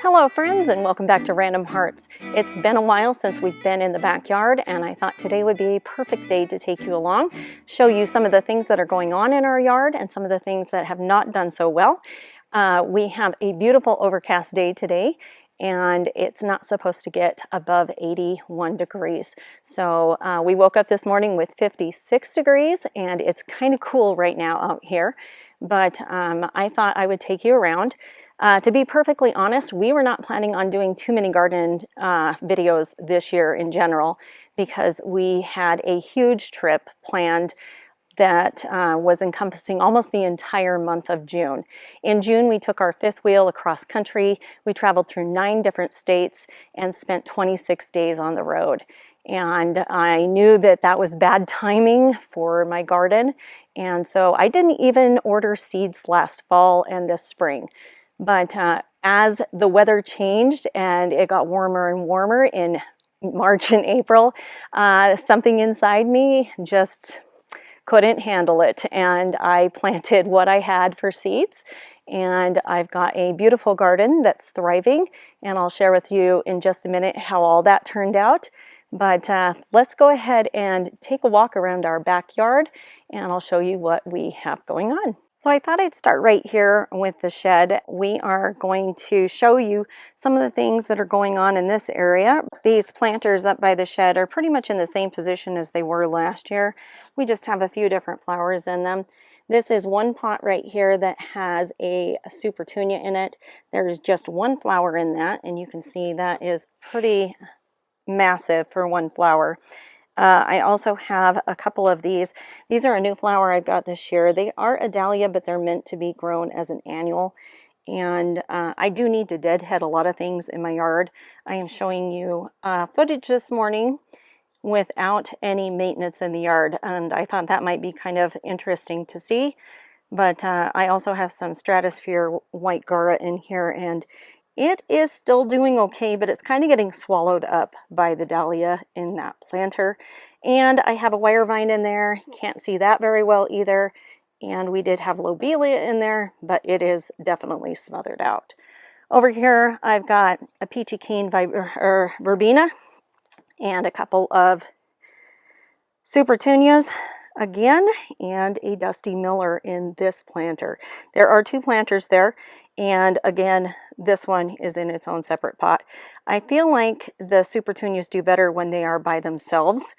Hello friends, and welcome back to Random Hearts. It's been a while since we've been in the backyard, and I thought today would be a perfect day to take you along, show you some of the things that are going on in our yard and some of the things that have not done so well. We have a beautiful overcast day today, and it's not supposed to get above 81 degrees. So we woke up this morning with 56 degrees, and it's kind of cool right now out here, but I thought I would take you around. To be perfectly honest, we were not planning on doing too many garden videos this year in general because we had a huge trip planned that was encompassing almost the entire month of June. In June, we took our fifth wheel across country. We traveled through 9 different states and spent 26 days on the road. And I knew that that was bad timing for my garden. And so I didn't even order seeds last fall and this spring. But as the weather changed and it got warmer and warmer in March and April, something inside me just couldn't handle it, and I planted what I had for seeds, and I've got a beautiful garden that's thriving, and I'll share with you in just a minute how all that turned out. But let's go ahead and take a walk around our backyard, and I'll show you what we have going on. So I thought I'd start right here with the shed. We are going to show you some of the things that are going on in this area. These planters up by the shed are pretty much in the same position as they were last year. We just have a few different flowers in them. This is one pot right here that has a super tunia in it. There's just one flower in that, and you can see that is pretty massive for one flower. I also have a couple of these. These are a new flower I got this year. They are a dahlia, but they're meant to be grown as an annual. And I do need to deadhead a lot of things in my yard. I am showing you footage this morning without any maintenance in the yard, and I thought that might be kind of interesting to see. But I also have some Stratosphere white Gara in here, and it is still doing okay, but it's kind of getting swallowed up by the dahlia in that planter. And I have a wire vine in there. Can't see that very well either. And we did have lobelia in there, but it is definitely smothered out. Over here, I've got a peachy keen verbena and a couple of super tunias again, and a dusty miller in this planter. There are 2 planters there, and again, this one is in its own separate pot. I feel like the super tunias do better when they are by themselves.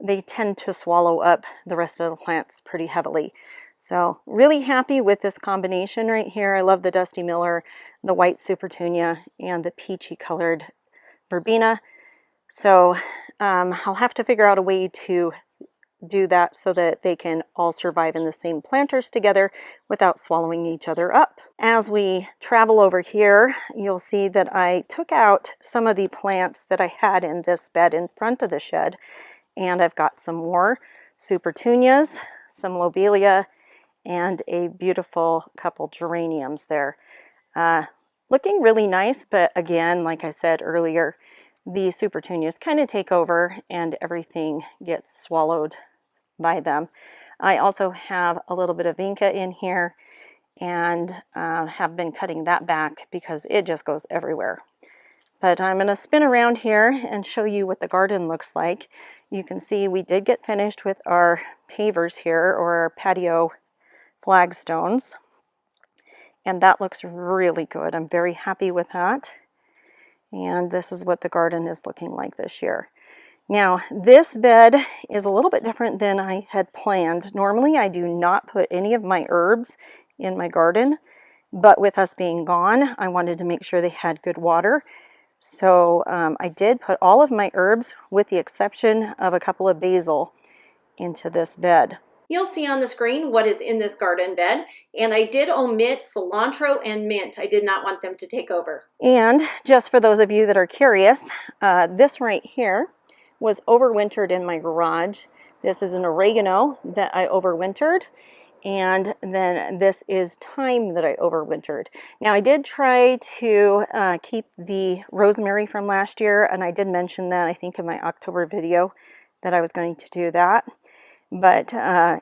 They tend to swallow up the rest of the plants pretty heavily. So really happy with this combination right here. I love the dusty miller, the white super tunia, and the peachy colored verbena. So I'll have to figure out a way to do that so that they can all survive in the same planters together without swallowing each other up. As we travel over here, you'll see that I took out some of the plants that I had in this bed in front of the shed, and I've got some more super tunias, some lobelia, and a beautiful couple geraniums there. Looking really nice, but again, like I said earlier, the super tunias kind of take over and everything gets swallowed by them. I also have a little bit of vinca in here, and have been cutting that back because it just goes everywhere. But I'm going to spin around here and show you what the garden looks like. You can see we did get finished with our pavers here, or our patio flagstones, and that looks really good. I'm very happy with that. And this is what the garden is looking like this year. Now, this bed is a little bit different than I had planned. Normally, I do not put any of my herbs in my garden, but with us being gone, I wanted to make sure they had good water. So I did put all of my herbs, with the exception of a couple of basil, into this bed. You'll see on the screen what is in this garden bed, and I did omit cilantro and mint. I did not want them to take over. And just for those of you that are curious, this right here was overwintered in my garage. This is an oregano that I overwintered, and then this is thyme that I overwintered. Now I did try to keep the rosemary from last year, and I did mention that I think in my October video that I was going to do that. But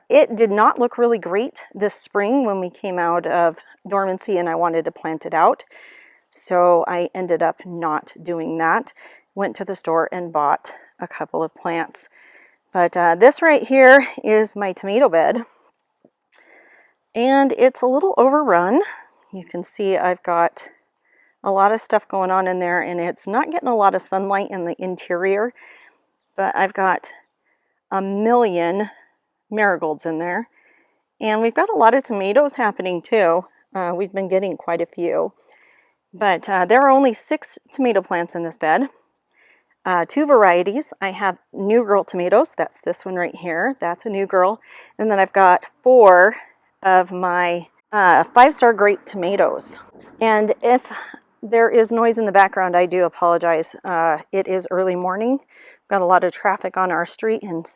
it did not look really great this spring when we came out of dormancy and I wanted to plant it out. So I ended up not doing that. Went to the store and bought a couple of plants. But this right here is my tomato bed. And it's a little overrun. You can see I've got a lot of stuff going on in there, and it's not getting a lot of sunlight in the interior, but I've got a million marigolds in there. And we've got a lot of tomatoes happening too. We've been getting quite a few. But there are only 6 tomato plants in this bed. 2 varieties. I have New Girl tomatoes. That's this one right here. That's a New Girl. And then I've got 4 of my 5-star grape tomatoes. And if there is noise in the background, I do apologize. It is early morning. Got a lot of traffic on our street, and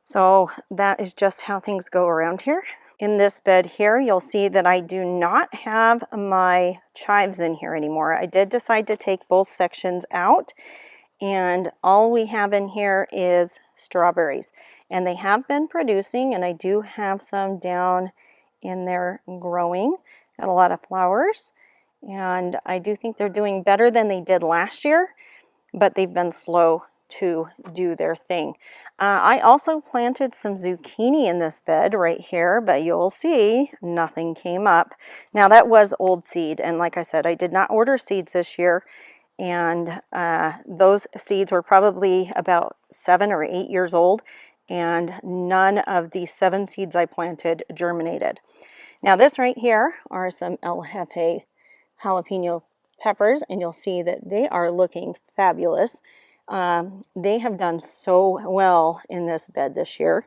so that is just how things go around here. In this bed here, you'll see that I do not have my chives in here anymore. I did decide to take both sections out, and all we have in here is strawberries. And they have been producing, and I do have some down in there growing. Got a lot of flowers, and I do think they're doing better than they did last year, but they've been slow to do their thing. I also planted some zucchini in this bed right here, but you'll see nothing came up. Now that was old seed, and like I said, I did not order seeds this year, and those seeds were probably about 7 or 8 years old, and none of the 7 seeds I planted germinated. Now this right here are some El Jefe jalapeno peppers, and you'll see that they are looking fabulous. They have done so well in this bed this year,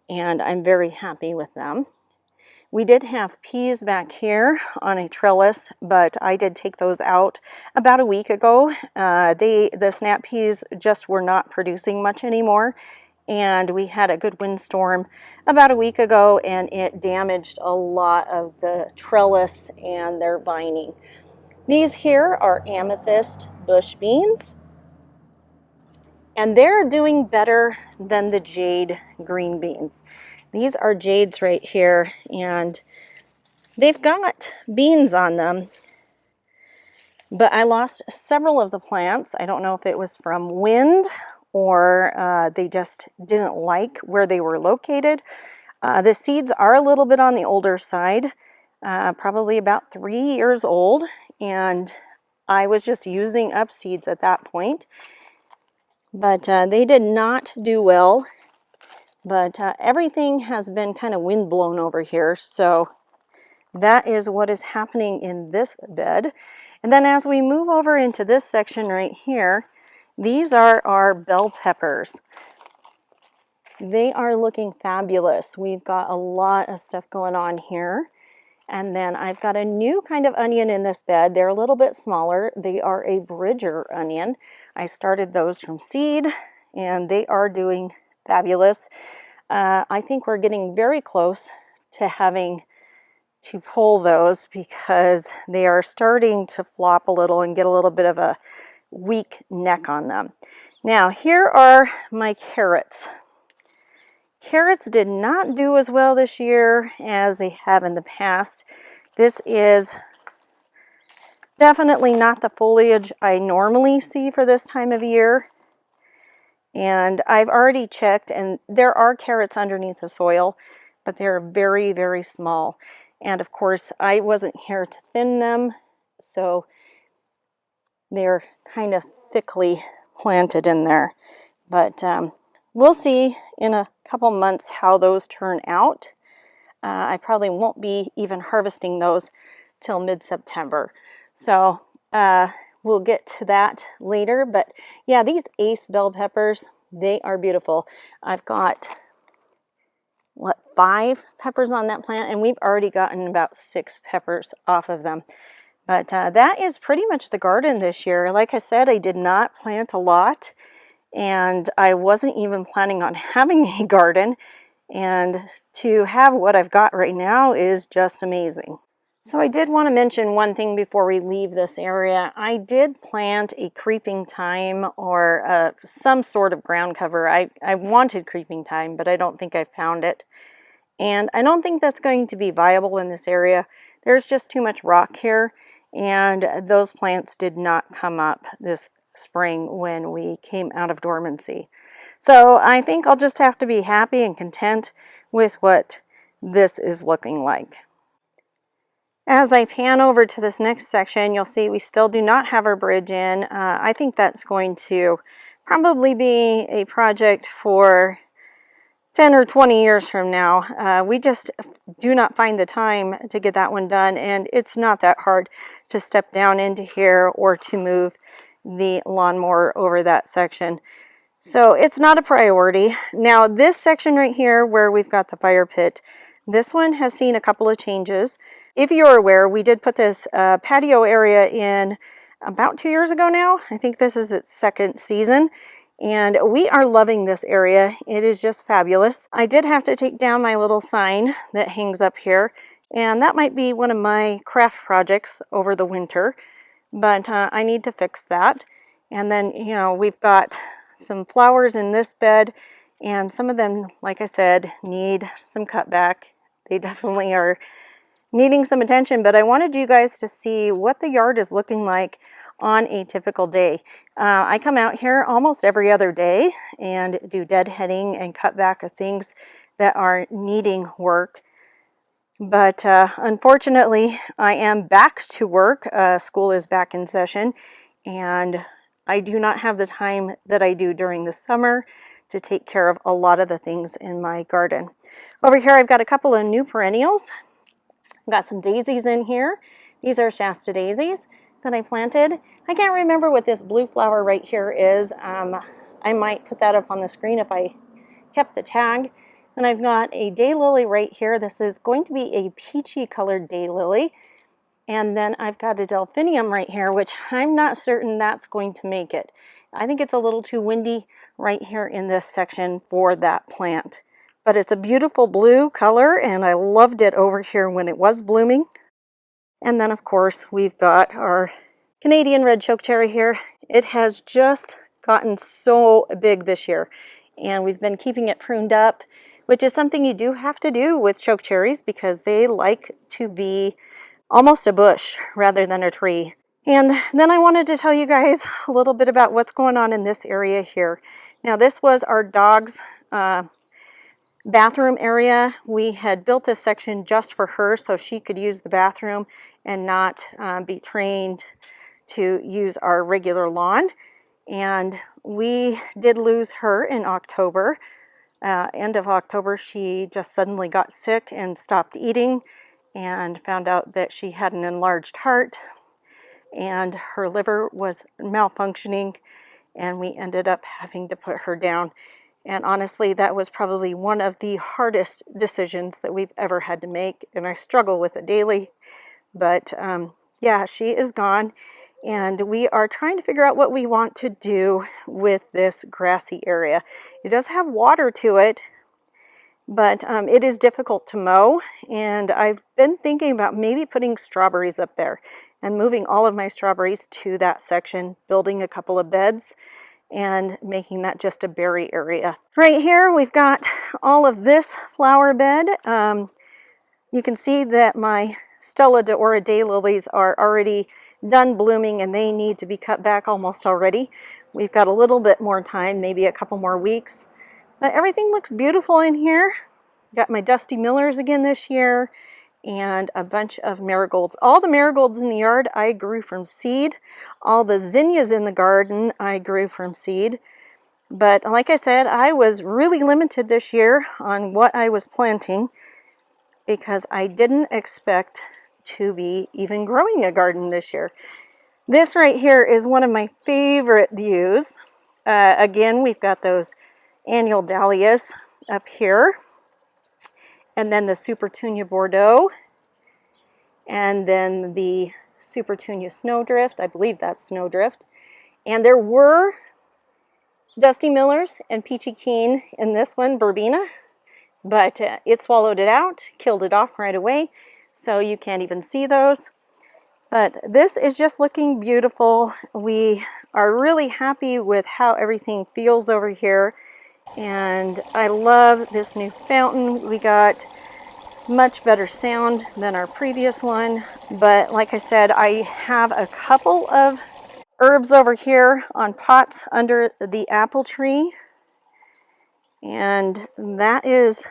and I'm very happy with them. We did have peas back here on a trellis, but I did take those out about a week ago. The snap peas just were not producing much anymore, and we had a good windstorm about a week ago, and it damaged a lot of the trellis and their vining. These here are amethyst bush beans, and they're doing better than the jade green beans. These are jades right here, and they've got beans on them, but I lost several of the plants. I don't know if it was from wind or they just didn't like where they were located. The seeds are a little bit on the older side, probably about 3 years old, and I was just using up seeds at that point. But they did not do well. But everything has been kind of wind blown over here, so that is what is happening in this bed. And then as we move over into this section right here, these are our bell peppers. They are looking fabulous. We've got a lot of stuff going on here. And then I've got a new kind of onion in this bed. They're a little bit smaller. They are a Bridger onion. I started those from seed, and they are doing fabulous. I think we're getting very close to having to pull those because they are starting to flop a little and get a little bit of a weak neck on them. Now here are my carrots. Carrots did not do as well this year as they have in the past. This is definitely not the foliage I normally see for this time of year. And I've already checked, and there are carrots underneath the soil, but they're very, very small. And of course, I wasn't here to thin them, so they're kind of thickly planted in there. But we'll see in a couple months how those turn out. I probably won't be even harvesting those till mid-September. So we'll get to that later. But yeah, these Ace bell peppers, they are beautiful. I've got, 5 peppers on that plant, and we've already gotten about 6 peppers off of them. But that is pretty much the garden this year. Like I said, I did not plant a lot, and I wasn't even planning on having a garden. And to have what I've got right now is just amazing. So I did want to mention one thing before we leave this area. I did plant a creeping thyme or some sort of ground cover. I wanted creeping thyme, but I don't think I found it. And I don't think that's going to be viable in this area. There's just too much rock here. and those plants did not come up this spring when we came out of dormancy. So I think I'll just have to be happy and content with what this is looking like. As I pan over to this next section, you'll see we still do not have our bridge in. I think that's going to probably be a project for 10 or 20 years from now. We just do not find the time to get that one done, and it's not that hard to step down into here or to move the lawnmower over that section. So it's not a priority. Now this section right here where we've got the fire pit, this one has seen a couple of changes. If you're aware, we did put this patio area in about 2 years ago now. I think this is its second season, and we are loving this area. It is just fabulous. I did have to take down my little sign that hangs up here, and that might be one of my craft projects over the winter, but I need to fix that. And then, you know, we've got some flowers in this bed, and some of them, like I said, need some cutback. They definitely are needing some attention, but I wanted you guys to see what the yard is looking like on a typical day. I come out here almost every other day and do deadheading and cutback of things that are needing work. But unfortunately, I am back to work. School is back in session, and I do not have the time that I do during the summer to take care of a lot of the things in my garden. Over here, I've got a couple of new perennials. I've got some daisies in here. These are Shasta daisies that I planted. I can't remember what this blue flower right here is. I might put that up on the screen if I kept the tag. Then I've got a daylily right here. This is going to be a peachy colored daylily. And then I've got a delphinium right here, which I'm not certain that's going to make it. I think it's a little too windy right here in this section for that plant. But it's a beautiful blue color, and I loved it over here when it was blooming. And then, of course, we've got our Canadian red chokecherry here. It has just gotten so big this year, and we've been keeping it pruned up, which is something you do have to do with chokecherries because they like to be almost a bush rather than a tree. And then I wanted to tell you guys a little bit about what's going on in this area here. Now, this was our dog's bathroom area. We had built this section just for her so she could use the bathroom and not be trained to use our regular lawn. And we did lose her in October. End of October, she just suddenly got sick and stopped eating and found out that she had an enlarged heart and her liver was malfunctioning, and we ended up having to put her down. And honestly, that was probably one of the hardest decisions that we've ever had to make, and I struggle with it daily. But yeah, she is gone, and we are trying to figure out what we want to do with this grassy area. It does have water to it, but it is difficult to mow, and I've been thinking about maybe putting strawberries up there and moving all of my strawberries to that section, building a couple of beds, and making that just a berry area. Right here, we've got all of this flower bed. You can see that my Stella d'Oro daylilies are already done blooming, and they need to be cut back almost already. We've got a little bit more time, maybe a couple more weeks. But everything looks beautiful in here. Got my Dusty Millers again this year, and a bunch of marigolds. All the marigolds in the yard I grew from seed. All the zinnias in the garden I grew from seed. But like I said, I was really limited this year on what I was planting because I didn't expect to be even growing a garden this year. This right here is one of my favorite views. Again, we've got those annual dahlias up here, and then the Supertunia Bordeaux, and then the Supertunia Snowdrift. I believe that's Snowdrift. And there were Dusty Millers and Peachy Keen in this one, Verbena, but it swallowed it out, killed it off right away, so you can't even see those. But this is just looking beautiful. We are really happy with how everything feels over here, and I love this new fountain we got. much better sound than our previous one. But like I said, I have a couple of herbs over here on pots under the apple tree. And that is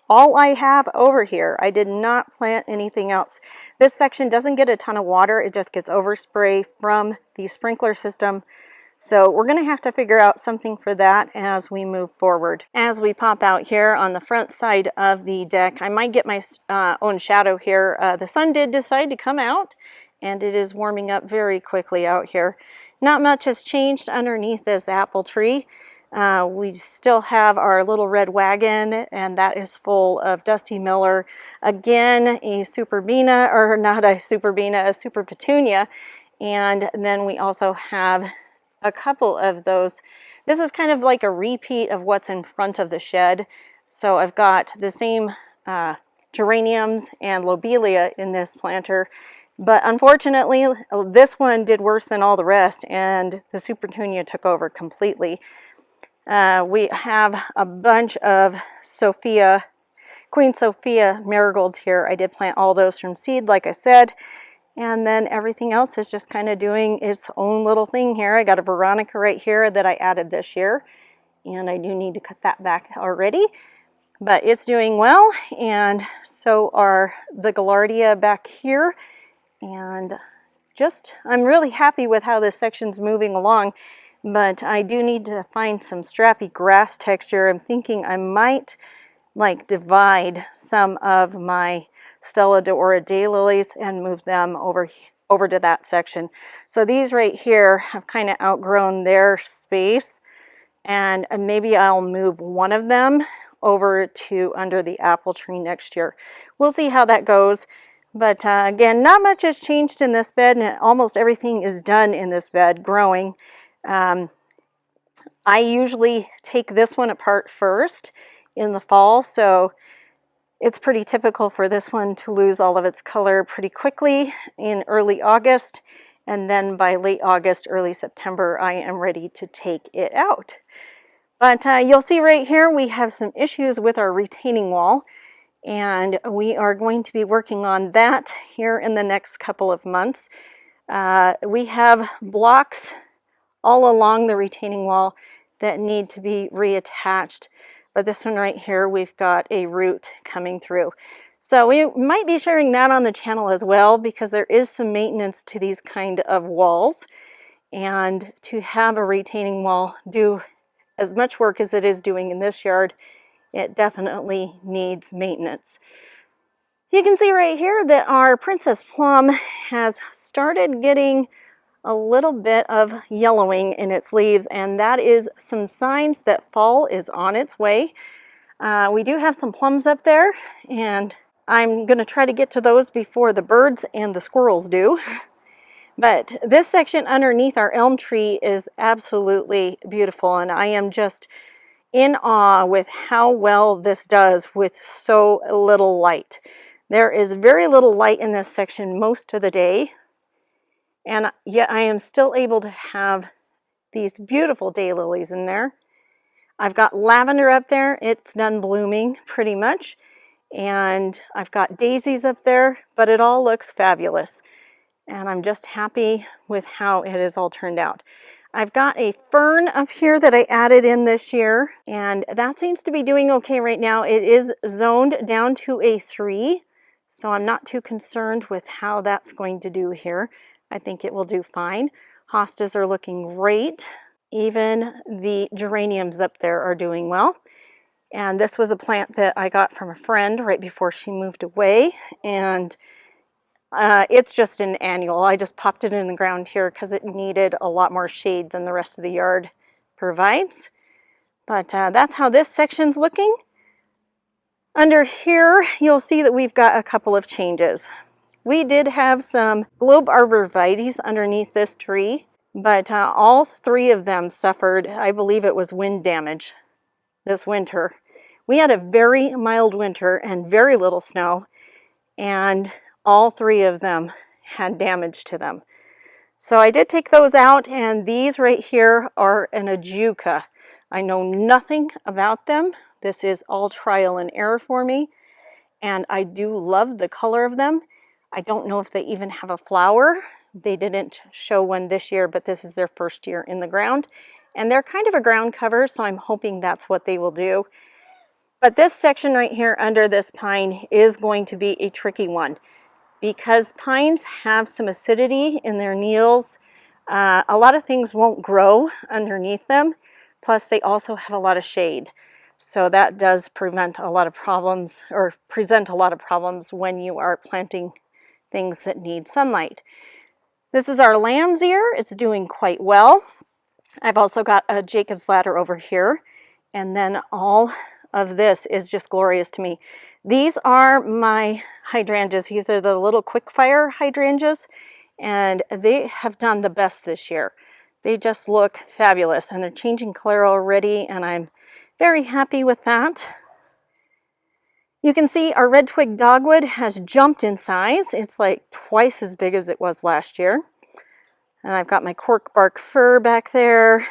all I have over here. I did not plant anything else. This section doesn't get a ton of water. It just gets overspray from the sprinkler system. So we're going to have to figure out something for that as we move forward. As we pop out here on the front side of the deck, I might get my own shadow here. The sun did decide to come out, and it is warming up very quickly out here. Not much has changed underneath this apple tree. We still have our little red wagon, and that is full of Dusty Miller. Again, a Super Bina, or not a Super Bina, a Super Petunia. And then we also have a couple of those. This is kind of like a repeat of what's in front of the shed. So I've got the same geraniums and lobelia in this planter. But unfortunately, this one did worse than all the rest, and the Super Petunia took over completely. We have a bunch of Queen Sophia marigolds here. I did plant all those from seed, like I said. And then everything else is just kind of doing its own little thing here. I got a Veronica right here that I added this year. And I do need to cut that back already. But it's doing well. And so are the Gaillardia back here. And I'm really happy with how this section's moving along. But I do need to find some strappy grass texture. I'm thinking I might divide some of my Stella d'Oro daylilies and move them over to that section. So these right here have kind of outgrown their space, and maybe I'll move one of them over to under the apple tree next year. We'll see how that goes. But again, not much has changed in this bed, and almost everything is done in this bed growing. I usually take this one apart first in the fall, so it's pretty typical for this one to lose all of its color pretty quickly in early August, and then by late August, early September, I am ready to take it out. But you'll see right here we have some issues with our retaining wall, and we are going to be working on that here in the next couple of months. We have blocks all along the retaining wall that need to be reattached. But this one right here, we've got a root coming through. So we might be sharing that on the channel as well, because there is some maintenance to these kind of walls. And to have a retaining wall do as much work as it is doing in this yard, it definitely needs maintenance. You can see right here that our Princess Plum has started getting a little bit of yellowing in its leaves, and that is some signs that fall is on its way. We do have some plums up there, and I'm going to try to get to those before the birds and the squirrels do. But this section underneath our elm tree is absolutely beautiful, and I am just in awe with how well this does with so little light. There is very little light in this section most of the day, and yet I am still able to have these beautiful daylilies in there. I've got lavender up there. It's done blooming pretty much. And I've got daisies up there, but it all looks fabulous. And I'm just happy with how it has all turned out. I've got a fern up here that I added in this year, and that seems to be doing okay right now. It is zoned down to a 3, so I'm not too concerned with how that's going to do here. I think it will do fine. Hostas are looking great. Even the geraniums up there are doing well. And this was a plant that I got from a friend right before she moved away. And it's just an annual. I just popped it in the ground here because it needed a lot more shade than the rest of the yard provides. But that's how this section's looking. Under here, you'll see that we've got a couple of changes. We did have some globe arborvitaes underneath this tree, but all 3 of them suffered, I believe it was wind damage this winter. We had a very mild winter and very little snow, and all 3 of them had damage to them. So I did take those out, and these right here are an ajuca. I know nothing about them. This is all trial and error for me. and I do love the color of them. I don't know if they even have a flower. They didn't show one this year, but this is their first year in the ground. And they're kind of a ground cover, so I'm hoping that's what they will do. But this section right here under this pine is going to be a tricky one because pines have some acidity in their needles. A lot of things won't grow underneath them. Plus, they also have a lot of shade. So that does prevent a lot of problems, or present a lot of problems when you are planting things that need sunlight. This is our lamb's ear. It's doing quite well. I've also got a Jacob's ladder over here. And then all of this is just glorious to me. These are my hydrangeas. These are the little quick fire hydrangeas. And they have done the best this year. They just look fabulous. And they're changing color already. And I'm very happy with that. You can see our red twig dogwood has jumped in size. It's like twice as big as it was last year. And I've got my cork bark fir back there.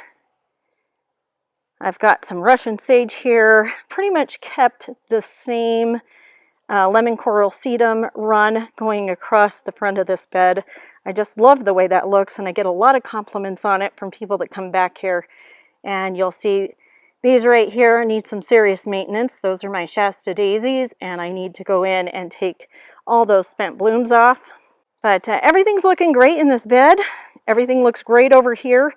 I've got some Russian sage here. Pretty much kept the same lemon coral sedum run going across the front of this bed. I just love the way that looks, and I get a lot of compliments on it from people that come back here. And you'll see these right here need some serious maintenance. Those are my Shasta daisies, and I need to go in and take all those spent blooms off. But everything's looking great in this bed. Everything looks great over here.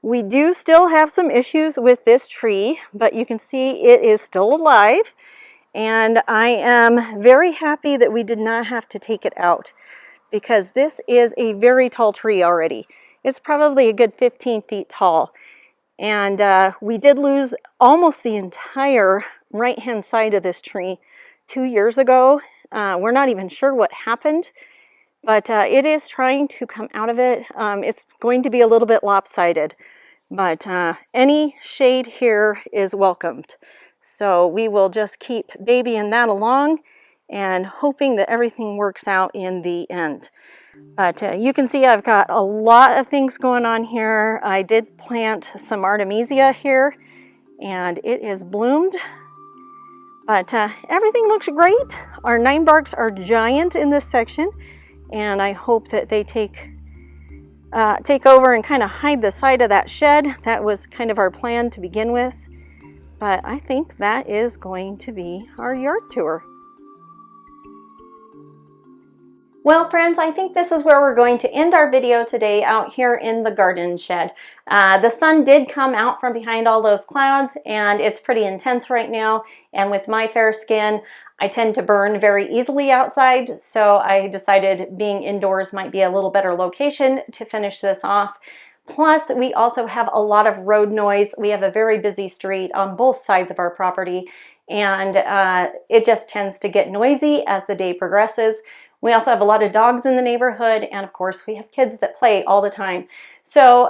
We do still have some issues with this tree, but you can see it is still alive. And I am very happy that we did not have to take it out because this is a very tall tree already. It's probably a good 15 feet tall. And we did lose almost the entire right-hand side of this tree 2 years ago. We're not even sure what happened, but it is trying to come out of it. It's going to be a little bit lopsided, but any shade here is welcomed. So we will just keep babying that along and hoping that everything works out in the end. But you can see I've got a lot of things going on here. I did plant some Artemisia here, and it is bloomed. But everything looks great. Our 9-barks are giant in this section, and I hope that they take over and kind of hide the side of that shed. That was kind of our plan to begin with. But I think that is going to be our yard tour. Well, friends, I think this is where we're going to end our video today out here in the garden shed. The sun did come out from behind all those clouds, and it's pretty intense right now. And with my fair skin, I tend to burn very easily outside, so I decided being indoors might be a little better location to finish this off. Plus, we also have a lot of road noise. We have a very busy street on both sides of our property, and it just tends to get noisy as the day progresses. We also have a lot of dogs in the neighborhood, and of course we have kids that play all the time. So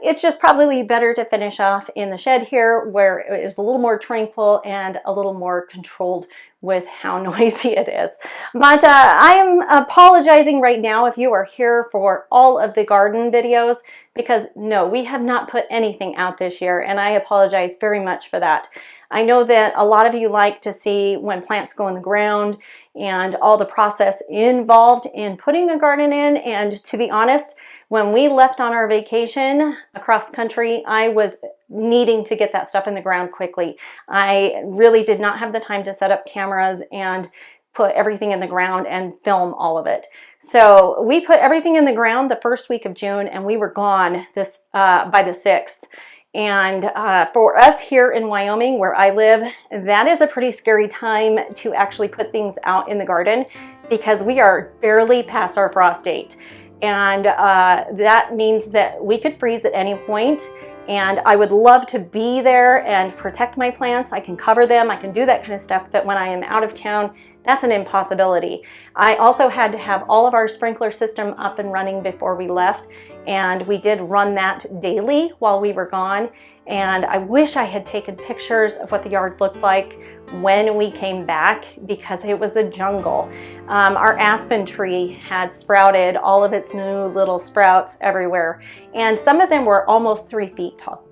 it's just probably better to finish off in the shed here where it is a little more tranquil and a little more controlled with how noisy it is. But I am apologizing right now if you are here for all of the garden videos, because no, we have not put anything out this year, and I apologize very much for that. I know that a lot of you like to see when plants go in the ground and all the process involved in putting a garden in, and to be honest, when we left on our vacation across country, I was needing to get that stuff in the ground quickly. I really did not have the time to set up cameras and put everything in the ground and film all of it. So we put everything in the ground the first week of June, and we were gone by the 6th. And for us here in Wyoming, where I live, that is a pretty scary time to actually put things out in the garden because we are barely past our frost date. And that means that we could freeze at any point. And I would love to be there and protect my plants. I can cover them, I can do that kind of stuff. But when I am out of town, that's an impossibility. I also had to have all of our sprinkler system up and running before we left. And we did run that daily while we were gone. And I wish I had taken pictures of what the yard looked like when we came back, because it was a jungle. Our aspen tree had sprouted all of its new little sprouts everywhere, and some of them were almost 3 feet tall.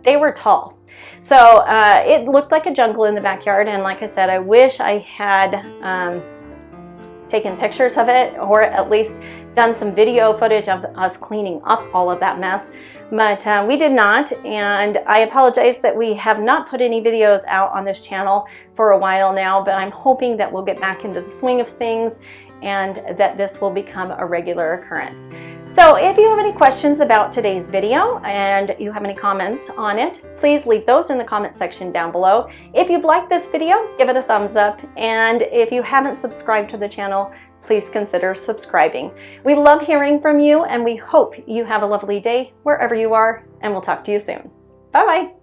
They were tall. So it looked like a jungle in the backyard, and like I said, I wish I had taken pictures of it, or at least done some video footage of us cleaning up all of that mess, but we did not, and I apologize that we have not put any videos out on this channel for a while now, but I'm hoping that we'll get back into the swing of things and that this will become a regular occurrence. So if you have any questions about today's video and you have any comments on it, please leave those in the comment section down below. If you've liked this video, give it a thumbs up, and if you haven't subscribed to the channel, please consider subscribing. We love hearing from you, and we hope you have a lovely day wherever you are, and we'll talk to you soon. Bye-bye.